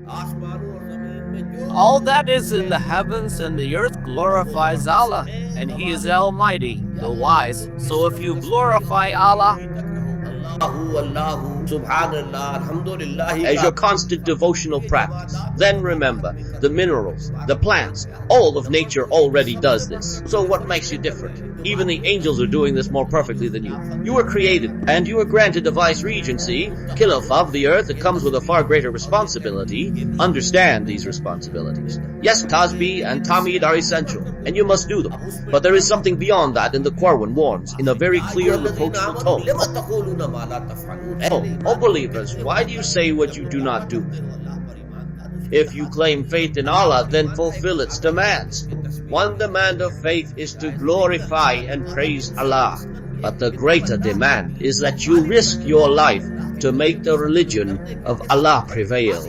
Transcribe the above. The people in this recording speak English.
All that is in the heavens and the earth glorifies Allah, and He is Almighty, the Wise. So if you glorify Allah as your constant devotional practice, then remember, the minerals, the plants, all of nature already does this. So what makes you different? Even the angels are doing this more perfectly than you. You were created, and you were granted a vice regency, Khilafah of the earth, that comes with a far greater responsibility. Understand these responsibilities. Yes, Tasbih and Tamid are essential, and you must do them. But there is something beyond that, and the Qur'an warns in a very clear, reproachful tone. Oh, believers, why do you say what you do not do? If you claim faith in Allah, then fulfill its demands. One demand of faith is to glorify and praise Allah. But the greater demand is that you risk your life to make the religion of Allah prevail.